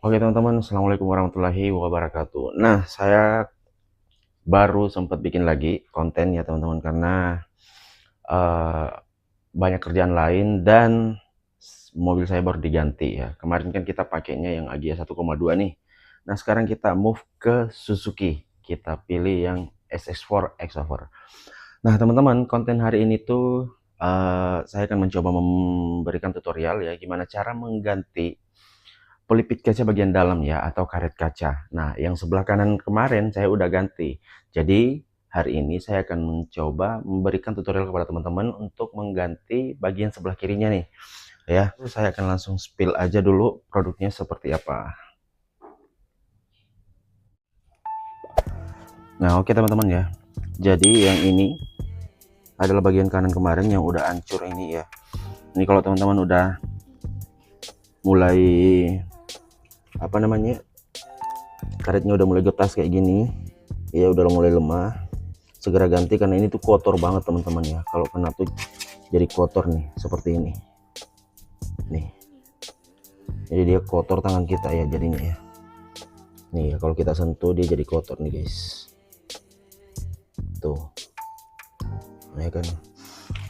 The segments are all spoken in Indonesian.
Oke teman-teman, assalamualaikum warahmatullahi wabarakatuh. Nah, saya baru sempat bikin lagi konten ya teman-teman karena eh, banyak kerjaan lain dan mobil saya baru diganti ya. Kemarin kan kita pakainya yang Agya 1,2 nih. Nah, sekarang kita move ke Suzuki. Kita pilih yang SX4 X-Over. Nah, teman-teman, konten hari ini tuh saya akan mencoba memberikan tutorial ya gimana cara mengganti pelipis kaca bagian dalam ya atau karet kaca. Nah, yang sebelah kanan kemarin saya udah ganti. Jadi, hari ini saya akan mencoba memberikan tutorial kepada teman-teman untuk mengganti bagian sebelah kirinya nih. Ya, saya akan langsung spill aja dulu produknya seperti apa. Nah, oke teman-teman ya. Jadi yang ini adalah bagian kanan kemarin yang udah hancur ini ya. Ini kalau teman-teman udah mulai apa namanya? Karetnya udah mulai getas kayak gini. Ya udah mulai lemah. Segera ganti karena ini tuh kotor banget teman-teman ya. Kalau kena tuh jadi kotor nih seperti ini nih, jadi dia kotor tangan kita ya jadinya ya. Nih ya, kalau kita sentuh dia jadi kotor nih guys, tuh ya kan.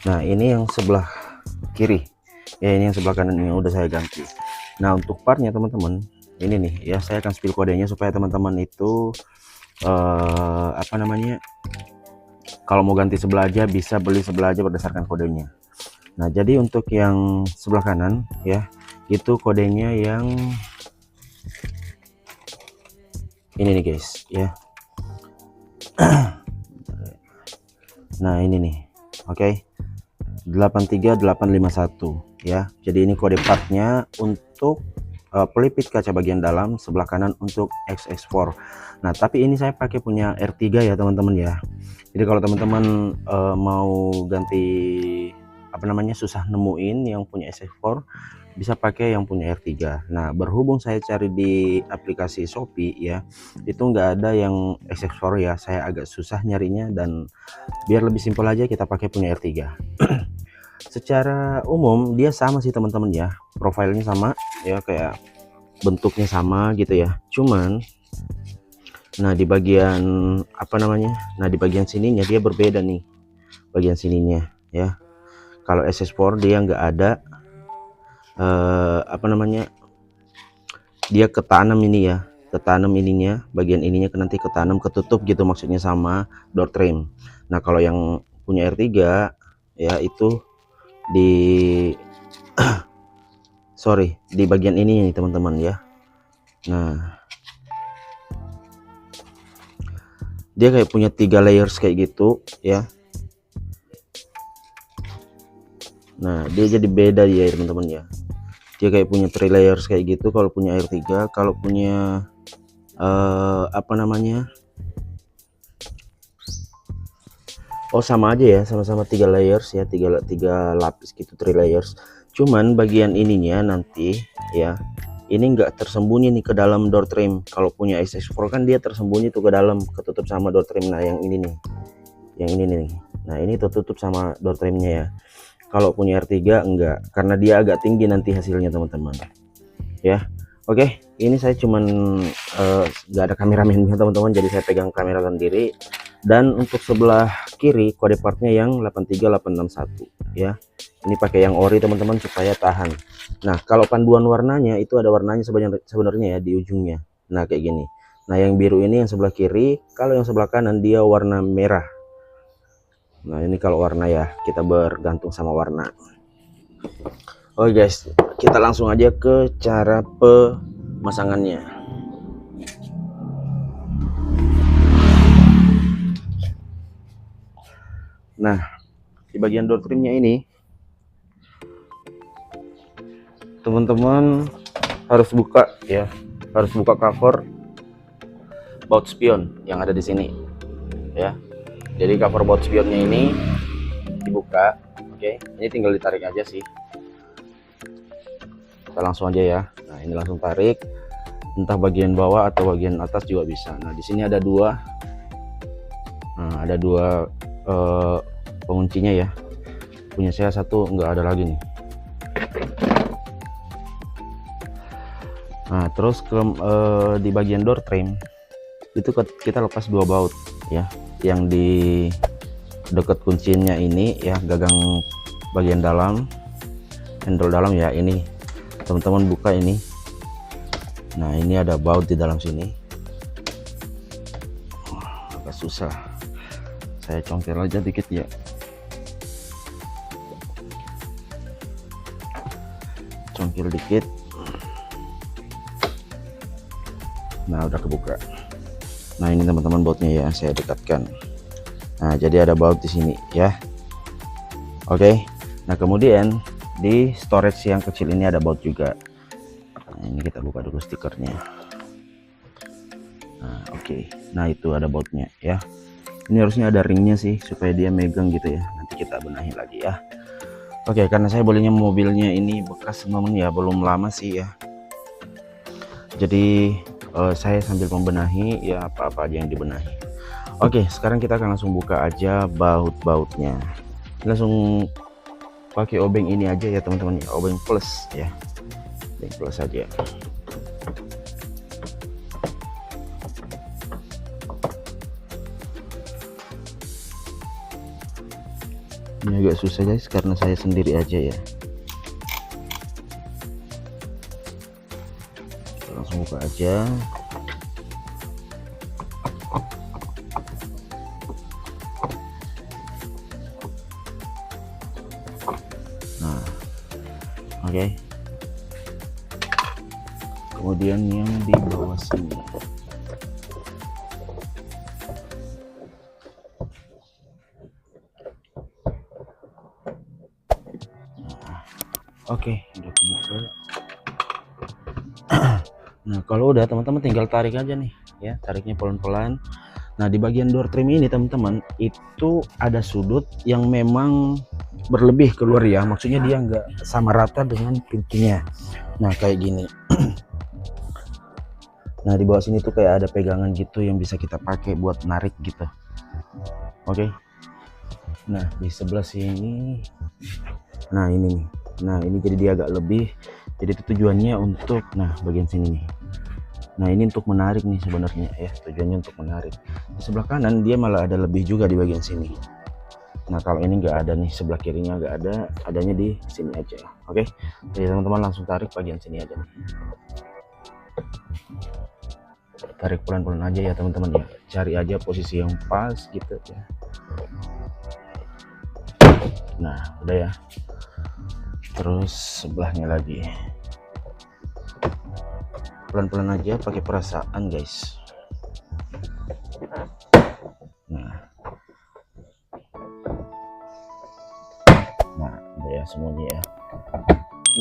Nah ini yang sebelah kiri ya, ini yang sebelah kanan yang udah saya ganti. Nah untuk partnya teman-teman ini nih ya, saya akan spill kodenya supaya teman-teman itu apa namanya, kalau mau ganti sebelah aja bisa beli sebelah aja berdasarkan kodenya. Nah jadi untuk yang sebelah kanan ya, itu kodenya yang ini nih guys ya. Nah ini nih, oke, 83851 ya. Jadi ini kode partnya untuk pelipis kaca bagian dalam sebelah kanan untuk XX4. Nah tapi ini saya pakai punya R3 ya teman-teman ya. Jadi kalau teman-teman mau ganti apa namanya, susah nemuin yang punya XX4, bisa pakai yang punya R3. Nah berhubung saya cari di aplikasi Shopee ya, itu nggak ada yang XX4 ya, saya agak susah nyarinya, dan biar lebih simpel aja kita pakai punya R3. Secara umum dia sama sih teman-teman ya, profilnya sama ya, kayak bentuknya sama gitu ya. Cuman nah di bagian apa namanya, nah di bagian sininya dia berbeda nih, bagian sininya ya. Kalau SS4 dia nggak ada apa namanya, dia ketanam ini ya, ketanam ininya, bagian ininya nanti ketanam, ketutup gitu maksudnya sama door trim. Nah kalau yang punya R3 ya itu di sorry, di bagian ini nih teman-teman ya. Nah dia kayak punya 3 layers kayak gitu ya. Nah dia jadi beda ya teman-teman ya, dia kayak punya 3 layers kayak gitu kalau punya R3. Kalau punya apa namanya, oh sama aja ya, sama-sama 3 layers ya, tiga lapis gitu, 3 layers. Cuman bagian ininya nanti ya, ini enggak tersembunyi nih ke dalam door trim. Kalau punya SS4 kan dia tersembunyi tuh ke dalam, ketutup sama door trim. Nah yang ini nih, yang ini nih, nah ini tertutup sama door trimnya ya. Kalau punya R3 enggak, karena dia agak tinggi nanti hasilnya teman-teman ya. Oke, ini saya cuman nggak ada kameramennya teman-teman, jadi saya pegang kamera sendiri. Dan untuk sebelah kiri kode partnya yang 83861 ya, ini pakai yang ori teman-teman supaya tahan. Nah kalau panduan warnanya itu ada warnanya sebenarnya ya di ujungnya, nah kayak gini. Nah yang biru ini yang sebelah kiri, kalau yang sebelah kanan dia warna merah. Nah ini kalau warna ya, kita bergantung sama warna. Oke guys, kita langsung aja ke cara pemasangannya. Nah di bagian door trimnya ini teman-teman harus buka ya, harus buka cover baut spion yang ada di sini ya. Jadi cover baut spionnya ini dibuka. Oke, ini tinggal ditarik aja sih, kita langsung aja ya. Nah ini langsung tarik, entah bagian bawah atau bagian atas juga bisa. Nah di sini ada dua, nah ada dua penguncinya ya, punya saya satu nggak ada lagi nih. Nah terus di bagian door trim itu kita lepas 2 baut ya, yang di dekat kuncinya ini ya, gagang bagian dalam, handle dalam ya, ini teman-teman buka ini. Nah ini ada baut di dalam sini, agak susah, saya congkel aja dikit ya. Congkel dikit. Nah udah kebuka. Nah ini teman-teman bautnya ya, saya dekatkan. Nah jadi ada baut di sini ya. Oke. Nah kemudian di storage yang kecil ini ada baut juga. Nah, ini kita buka dulu stikernya. Nah oke. Nah itu ada bautnya ya. Ini harusnya ada ringnya sih supaya dia megang gitu ya. Nanti kita benahi lagi ya. Oke, karena saya belinya mobilnya ini bekas teman ya, belum lama sih ya. Jadi saya sambil membenahi ya, apa-apa aja yang dibenahi. Oke, sekarang kita akan langsung buka aja baut-bautnya. Langsung pakai obeng ini aja ya teman-teman ya, obeng plus ya, obeng plus aja. Ini agak susah guys karena saya sendiri aja ya. Kita langsung buka aja. Nah oke. Kemudian yang di bawah sini. Oke, udah kebuka. Nah kalau udah teman-teman tinggal tarik aja nih ya, tariknya pelan-pelan. Nah di bagian door trim ini teman-teman itu ada sudut yang memang berlebih keluar ya, maksudnya dia nggak sama rata dengan pintunya. Nah kayak gini. Nah di bawah sini tuh kayak ada pegangan gitu yang bisa kita pakai buat narik gitu. Oke. Nah di sebelah sini, nah ini nih, nah ini jadi dia agak lebih, jadi itu tujuannya untuk, nah bagian sini nih. Nah ini untuk menarik nih sebenarnya ya, tujuannya untuk menarik. Di sebelah kanan dia malah ada lebih juga di bagian sini. Nah kalau ini nggak ada nih, sebelah kirinya nggak ada, adanya di sini aja. Oke, jadi teman-teman langsung tarik bagian sini aja nih. Tarik pelan-pelan aja ya teman-teman ya, cari aja posisi yang pas gitu ya. Nah udah ya, terus sebelahnya lagi pelan-pelan aja, pakai perasaan guys. Nah udah ya semuanya ya.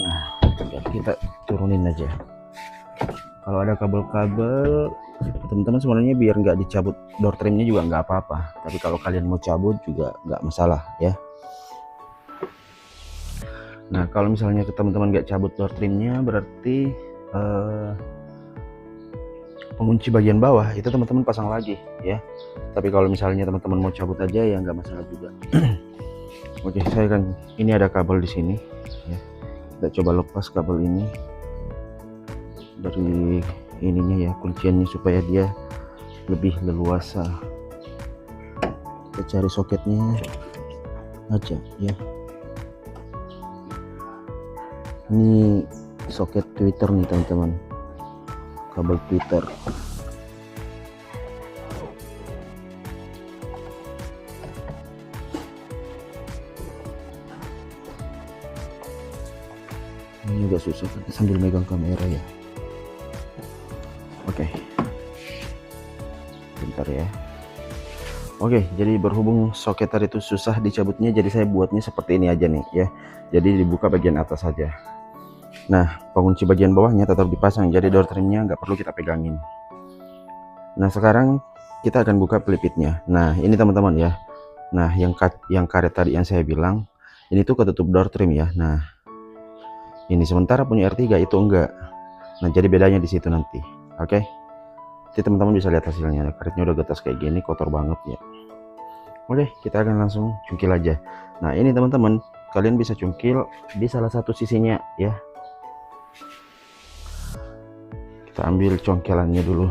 Nah tinggal kita turunin aja. Kalau ada kabel-kabel teman-teman sebenarnya biar nggak dicabut door trimnya juga nggak apa-apa, tapi kalau kalian mau cabut juga nggak masalah ya. Nah kalau misalnya teman-teman nggak cabut door trimnya, berarti pengunci bagian bawah itu teman-teman pasang lagi ya. Tapi kalau misalnya teman-teman mau cabut aja ya nggak masalah juga. Oke, saya kan ini ada kabel di sini ya. Kita coba lepas kabel ini dari ininya ya, kunciannya supaya dia lebih leluasa. Kita cari soketnya aja ya. Ini soket Twitter nih teman-teman, kabel Twitter. Ini juga susah sambil megang kamera ya. Oke, bentar ya. Oke, jadi berhubung soket tadi itu susah dicabutnya, jadi saya buatnya seperti ini aja nih ya. Jadi dibuka bagian atas saja. Nah pengunci bagian bawahnya tetap dipasang, jadi door trimnya nggak perlu kita pegangin. Nah sekarang kita akan buka pelipitnya. Nah ini teman-teman ya, nah yang karet tadi yang saya bilang ini tuh ketutup door trim ya. Nah ini sementara punya R3 itu enggak. Nah jadi bedanya di situ nanti. Oke, jadi teman-teman bisa lihat hasilnya, karetnya udah getas kayak gini, kotor banget ya. Oke, kita akan langsung cungkil aja. Nah ini teman-teman, kalian bisa cungkil di salah satu sisinya ya. Kita ambil congkelannya dulu.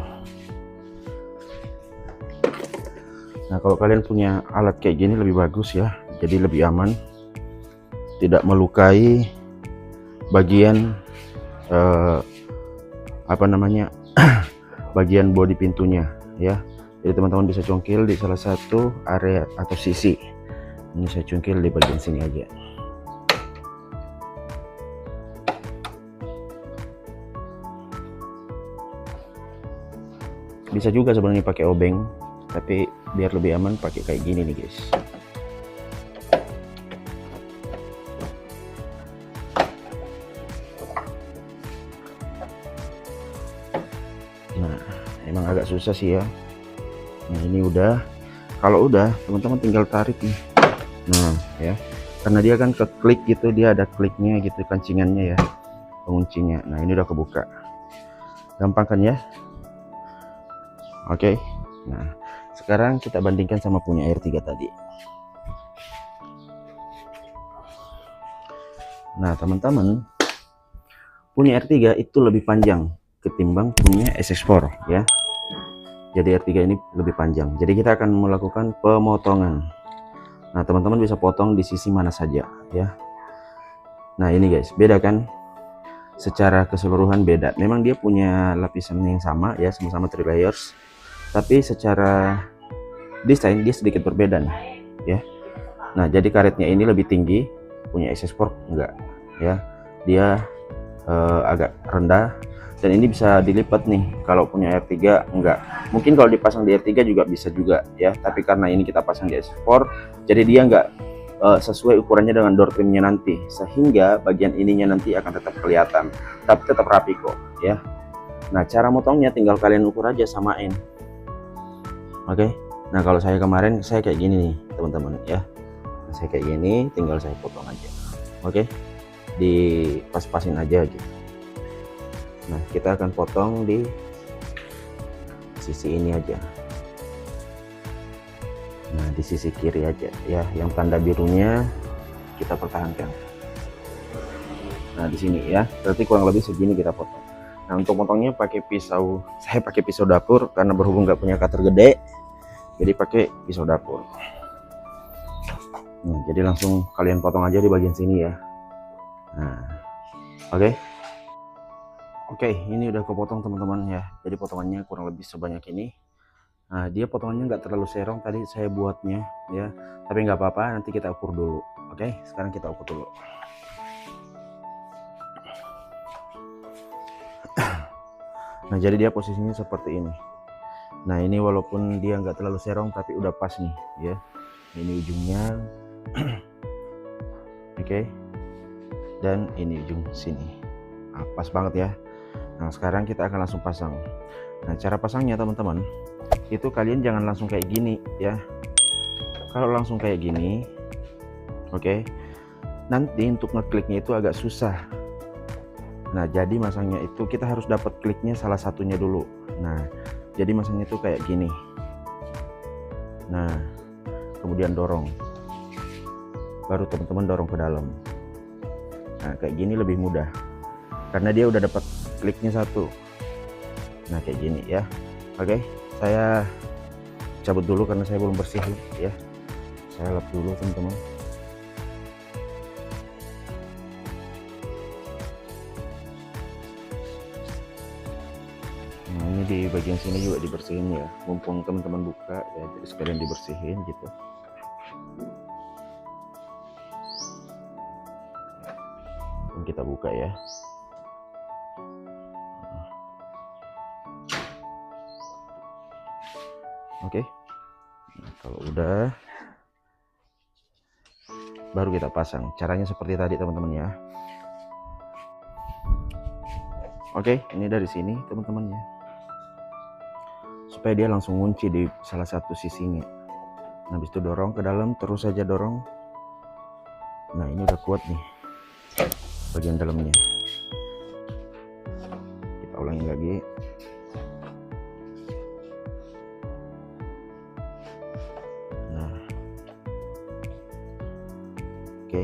Nah, kalau kalian punya alat kayak gini lebih bagus ya, jadi lebih aman, tidak melukai bagian apa namanya bagian bodi pintunya ya. Jadi teman-teman bisa congkel di salah satu area atau sisi. Ini saya congkel di bagian sini aja. Bisa juga sebenarnya pakai obeng, tapi biar lebih aman pakai kayak gini nih guys. Nah, emang agak susah sih ya. Nah, ini udah. Kalau udah, teman-teman tinggal tarik nih. Nah, ya. Karena dia kan ke klik gitu, dia ada kliknya gitu, kancingannya ya, penguncinya. Nah, ini udah kebuka. Gampang kan ya? Oke. Nah, sekarang kita bandingkan sama punya R3 tadi. Nah, teman-teman, punya R3 itu lebih panjang ketimbang punya SS4 ya. Jadi R3 ini lebih panjang. Jadi kita akan melakukan pemotongan. Nah, teman-teman bisa potong di sisi mana saja ya. Nah, ini guys, beda kan? Secara keseluruhan beda. Memang dia punya lapisan yang sama ya, sama-sama 3 layers. Tapi secara desain dia sedikit berbeda nih ya. Nah, jadi karetnya ini lebih tinggi, punya SS4 enggak ya. Dia agak rendah, dan ini bisa dilipat nih. Kalau punya R3 enggak. Mungkin kalau dipasang di R3 juga bisa juga ya, tapi karena ini kita pasang di SS4, jadi dia enggak sesuai ukurannya dengan door trimnya nanti, sehingga bagian ininya nanti akan tetap kelihatan, tapi tetap rapi kok ya. Nah, cara motongnya tinggal kalian ukur aja, samain. Oke. Nah, kalau saya kemarin saya kayak gini nih teman-teman ya. Nah, saya kayak gini, tinggal saya potong aja. Oke, dipas-pasin aja gitu. Nah, kita akan potong di sisi ini aja. Nah, di sisi kiri aja ya, yang tanda birunya kita pertahankan. Nah, di sini ya, berarti kurang lebih segini kita potong. Nah, untuk potongnya pakai pisau, saya pakai pisau dapur karena berhubung nggak punya cutter gede, jadi pakai pisau dapur. Nah, jadi langsung kalian potong aja di bagian sini ya. Nah, oke, ini udah kepotong teman-teman ya. Jadi potongannya kurang lebih sebanyak ini. Nah, dia potongannya nggak terlalu serong tadi saya buatnya ya, tapi nggak apa-apa, nanti kita ukur dulu. Oke, sekarang kita ukur dulu. Nah, jadi dia posisinya seperti ini. Nah, ini walaupun dia nggak terlalu serong tapi udah pas nih ya. Ini ujungnya. Oke. Dan ini ujung sini. Nah, pas banget ya. Nah, sekarang kita akan langsung pasang. Nah, cara pasangnya teman-teman, itu kalian jangan langsung kayak gini ya. Kalau langsung kayak gini, oke, nanti untuk ngekliknya itu agak susah. Nah, jadi masangnya itu kita harus dapat kliknya salah satunya dulu. Nah, jadi masangnya itu kayak gini. Nah, kemudian dorong, baru teman-teman dorong ke dalam. Nah, kayak gini lebih mudah karena dia udah dapat kliknya satu. Nah, kayak gini ya. Oke, saya cabut dulu karena saya belum bersihin ya. Saya lap dulu teman-teman. Nah, ini di bagian sini juga dibersihin ya, mumpung teman-teman buka ya, jadi sekalian dibersihin gitu. Dan kita buka ya. Oke. Nah, kalau udah, baru kita pasang. Caranya seperti tadi teman-teman ya. Oke, ini dari sini teman-teman ya, supaya dia langsung kunci di salah satu sisinya. Nah, habis itu dorong ke dalam, terus saja dorong. Nah, ini udah kuat nih bagian dalamnya. Kita ulangi lagi. Nah, oke,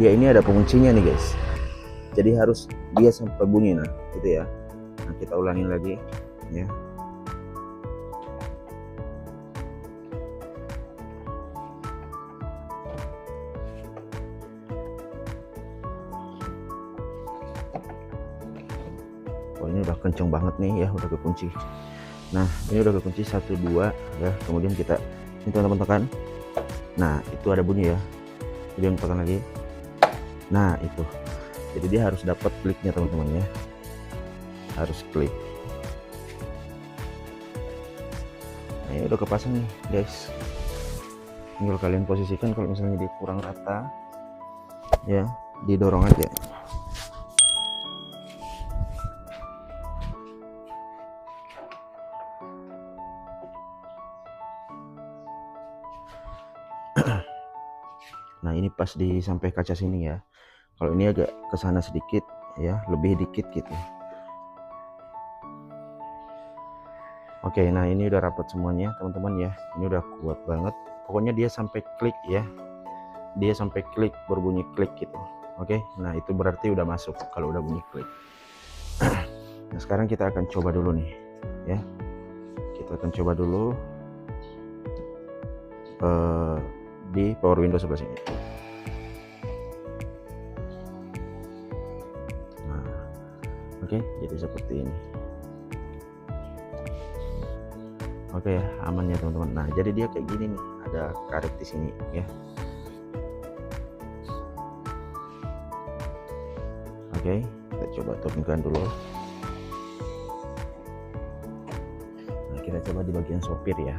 dia ini ada penguncinya nih guys, jadi harus dia sampai bunyi. Nah, gitu ya. Nah, kita ulangin lagi ya. Oh, ini udah kenceng banget nih ya, udah kekunci. Nah, ini udah kekunci 1 2 ya. Kemudian kita ini teman-teman tekan. Nah, itu ada bunyi ya. Kemudian tekan lagi. Nah, itu. Jadi dia harus dapat kliknya teman-teman ya. Harus klik. Nah, ini udah kepasang nih, guys. Tinggal kalian posisikan kalau misalnya dia kurang rata ya, didorong aja. Nah, ini pas di sampai kaca sini ya. Kalau ini agak ke sana sedikit ya, lebih dikit gitu. Oke, nah ini udah rapat semuanya teman-teman ya. Ini udah kuat banget. Pokoknya dia sampai klik ya. Dia sampai klik, berbunyi klik gitu. Oke, nah itu berarti udah masuk kalau udah bunyi klik. Nah, sekarang kita akan coba dulu nih ya. Kita akan coba dulu di power window sebelah sini. Nah, oke, jadi seperti ini. Oke ya, aman ya teman-teman. Nah, jadi dia kayak gini nih, ada karet di sini ya. Oke, kita coba turunkan dulu. Nah, kita coba di bagian sopir ya.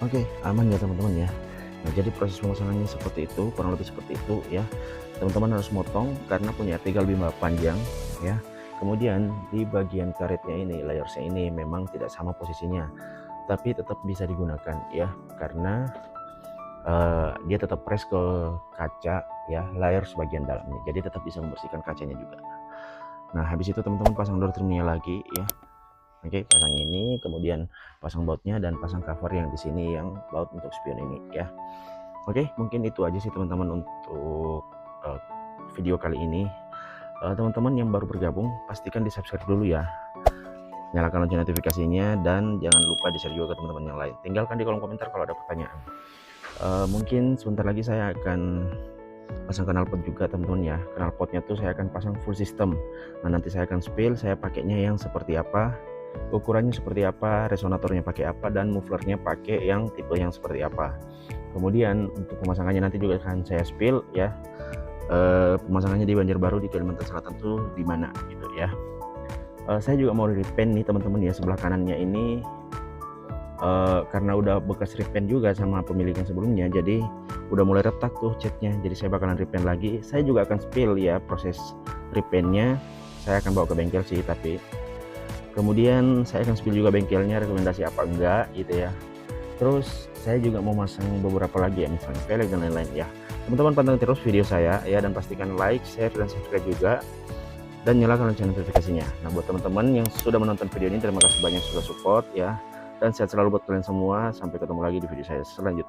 Oke, aman ya teman-teman ya. Nah, jadi proses pemasangannya seperti itu, kurang lebih seperti itu ya. Teman-teman harus motong karena punya tinggal lebih panjang ya. Kemudian di bagian karetnya ini, layersnya ini memang tidak sama posisinya, tapi tetap bisa digunakan ya, karena dia tetap press ke kaca ya, layers bagian dalamnya, jadi tetap bisa membersihkan kacanya juga. Nah, habis itu teman-teman pasang door trimnya lagi ya. Oke, pasang ini, kemudian pasang bautnya dan pasang cover yang di sini yang baut untuk spion ini ya. Oke, mungkin itu aja sih teman-teman untuk video kali ini. Teman-teman yang baru bergabung pastikan di subscribe dulu ya, nyalakan lonceng notifikasinya, dan jangan lupa di share juga ke teman-teman yang lain. Tinggalkan di kolom komentar kalau ada pertanyaan. Mungkin sebentar lagi saya akan pasang knalpot juga teman-teman ya. Knalpotnya tuh saya akan pasang full system. Nah, nanti saya akan spill saya pakainya yang seperti apa, ukurannya seperti apa, resonatornya pakai apa, dan mufflernya pakai yang tipe yang seperti apa. Kemudian untuk pemasangannya nanti juga akan saya spill ya, pemasangannya di Banjarbaru di Kalimantan Selatan tuh di mana gitu ya. Saya juga mau repaint nih teman-teman ya, sebelah kanannya ini karena udah bekas repaint juga sama pemilik yang sebelumnya, jadi udah mulai retak tuh catnya, jadi saya bakalan repaint lagi. Saya juga akan spill ya proses repaintnya, saya akan bawa ke bengkel sih, tapi kemudian saya akan spill juga bengkelnya rekomendasi apa enggak gitu ya. Terus saya juga mau masang beberapa lagi ya, misalnya velg dan lain-lain ya. Teman-teman pantang terus video saya ya, dan pastikan like, share, dan subscribe juga, dan nyalakan lonceng notifikasinya. Nah, buat teman-teman yang sudah menonton video ini, terima kasih banyak sudah support ya, dan sehat selalu buat kalian semua. Sampai ketemu lagi di video saya selanjutnya.